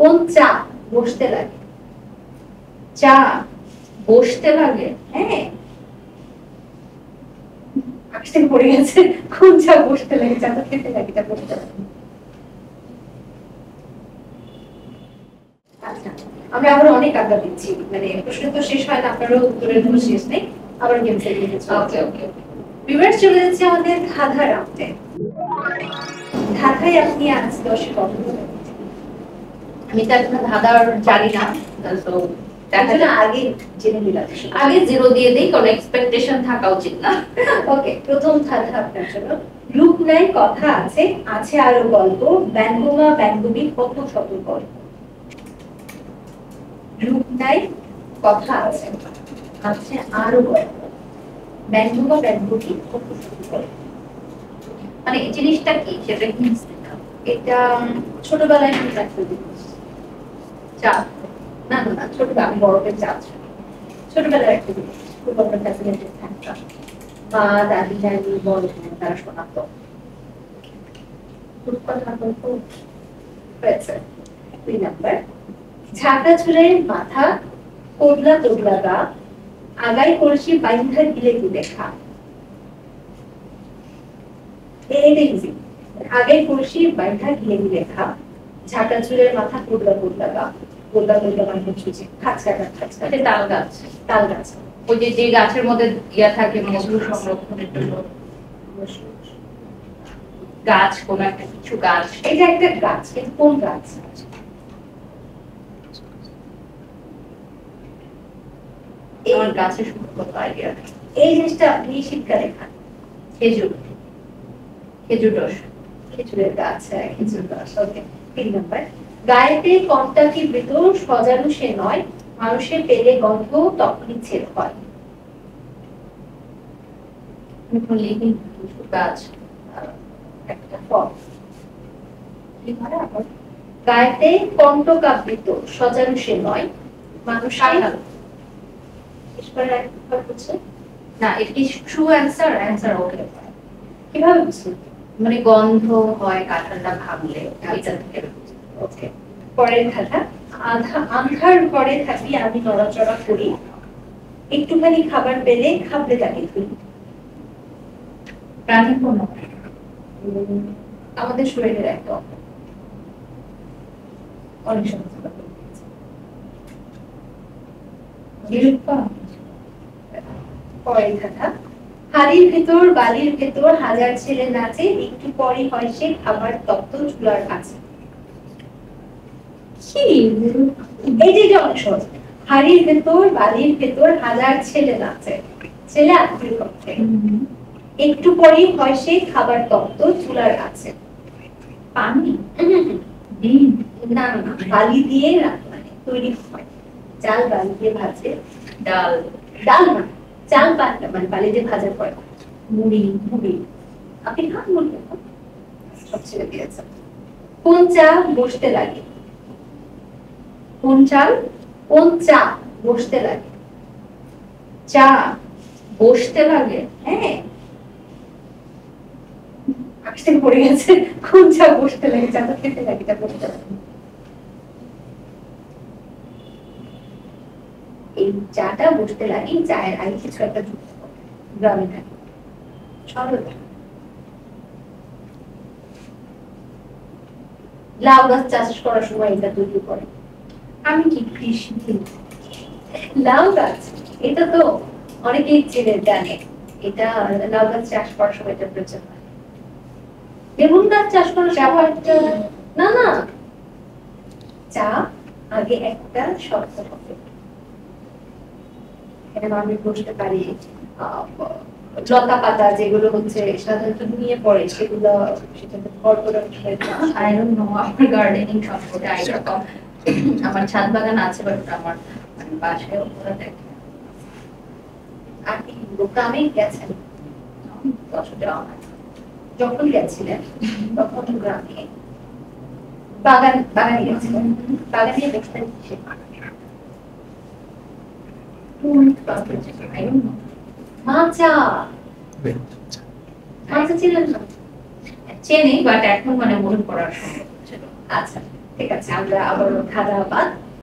কোন চা বসতে লাগে? চা বসতে লাগে? হ্যাঁ, আকাশ থেকে পড়ে গেছে। কোন চা বসতে লাগে? চা তো খেতে লাগে, এটা বসতে লাগে। আচ্ছা, আমরা আবার অনেক আড্ডা দিচ্ছি, মানে প্রশ্ন তো শেষ হয় না, আপনারও উত্তরের কোনো শেষ নেই। আবার গেমস এর দিকে চলে। ওকে ওকে, ভিউয়ার্স চলে যাচ্ছে আমাদের ধাঁধা রাউন্ডে। ধাঁধায় আপনি আজ 10-এ কত বলবেন? আমি তো এখন ধাঁধার জানি না, তো তাহলে আগে জেনে নিলাম। আগে 0 দিয়ে দেই, কোনো এক্সপেকটেশন থাকা উচিত না। ওকে, প্রথম ধাঁধা আপনার জন্য। রূপ নাই কথা আছে, আছে আরো গল্প, ব্যঙ্গমা ব্যঙ্গবী কত শত গল্প। রূপ নাই কথা আছে, আছে আরো গল্প, ব্যঙ্গমা ব্যঙ্গবী কত শত গল্প। মানে এই জিনিসটা কি, সেটা কি? এটা ছোটবেলায় মনে রাখতে জিনিস। চা? না না না, ছোটবেলা আমি বড়দের চা। ছোটবেলার একটা জিনিস, খুব আমরা ফ্যাসিনেটেড থাকতাম। মা দাদি নানি বড় তারা শোনাতো। কথা বলতো হয়েছে। 2 নাম্বার, ঝাঁকা চুলের মাথা, কোবলা তোবলা গা, আগাই কলসি বাইন্ধা গিলে গিলে খা। এটা ইজি। আগাই কলসি বাইন্ধা গিলে গিলে খা, ঝাঁকা চুলের মাথা, কোবলা কোবলা গা। কোবলা কোবলা মানে হচ্ছে যে খাঁচকা খাঁচকা, তাল গাছ। তাল গাছ, ওই যে গাছের মধ্যে ইয়া থাকে মধু সংরক্ষণের জন্য গাছ, কোন একটা কিছু গাছ। এটা একটা গাছ, কিন্তু কোন গাছ? এই গাছের সম্পর্কে আইডিয়া। এই জিনিসটা আপনি শীতকালে খান। খেজুর, খেজুর রস, খেজুরের গাছ। খেজুর রস। ওকে, 3 নাম্বার, গায়েতে কন্টাকি বৃত, সজারু সে নয়, মানুষের পেলে গন্ধ তখনই ছেদ হয়। গাছ, একটা ফল। গায়েতে কণ্টকাবৃত, সজারু সে নয়, মানুষের না। এটি ট্রু অ্যান্সার। Answer okay. কিভাবে বুঝছেন? মানে গন্ধ হয় কাঁঠালটা ভাঙলে, এটা থেকে। ওকে, পরের ধাঁধা। আন্ধার ঘরে থাকি আমি নড়াচড়া করি, একটুখানি খাবার পেলে খাবলে তাকে তুলি। প্রাণী কোন? আমাদের শরীরের একটা অঙ্গ। অনেক সময় পরের ধাঁধা। হাড়ির ভেতর বালির ভেতর হাজার ছেলে নাচে, একটু পরে হয় সে খাবার তপ্ত চুলার কাছে। এই যে অনেক সহজ। হাড়ির ভেতর বালির ভেতর হাজার ছেলে নাচে, ছেলে আত্মীয় পক্ষে, একটু পরেই হয় সে খাবার তপ্ত চুলার কাছে। পানি? না না, বালি দিয়ে মানে তৈরি হয়। চাল বালি দিয়ে ভাজে। ডাল? ডাল না, চাল মানে বালি দিয়ে ভাজার পরে। মুড়ি? মুড়ি আপনি খান? মুড়ি সব ছেড়ে দিয়েছে। কোন চা বসতে লাগে? কোন চাল? কোন চা বসতে লাগে? চা বসতে লাগে? হ্যাঁ, আকাশ থেকে পড়ে গেছে। কোন চা বসতে লাগে? চা তো খেতে লাগে, এটা বসতে লাগে। এই চাটা বসতে লাগে, চায়ের আগে কিছু একটা যুক্ত করে। গ্রামে থাকে। সরল। লাউ গাছ চাষ করার সময় এটা তৈরি করে। আমি কি কৃষি? লাউ গাছ, এটা তো অনেকেই চেনে জানে। এটা লাউ গাছ চাষ করার সময় এটা প্রয়োজন হয়। বেগুন গাছ চাষ করার সময় না না, চা আগে একটা শর্ত হবে। এটা আমি বসতে পারি লতা পাতা যেগুলো হচ্ছে সাধারণত নিয়ে পড়ে, সেগুলো সেটাতে ভরপুর আই ডোন্ট নো। আমার গার্ডেনিং সম্পর্কে আইডিয়া কম। আমার ছাদ বাগান আছে, বাট আমার বাসায় ওরা দেখে। আর কি গ্রামে গেছেন? যখন গেছিলেন তখন গ্রামে বাগানে গেছিলেন, বাগানে বসতেন কিসে? মাচা? মাচা ছিলেন না? চেনি, বাট এখন মানে মনে পড়ার সময়। আচ্ছা, ঠিক আছে, আমরা আবার খাদাবাদ।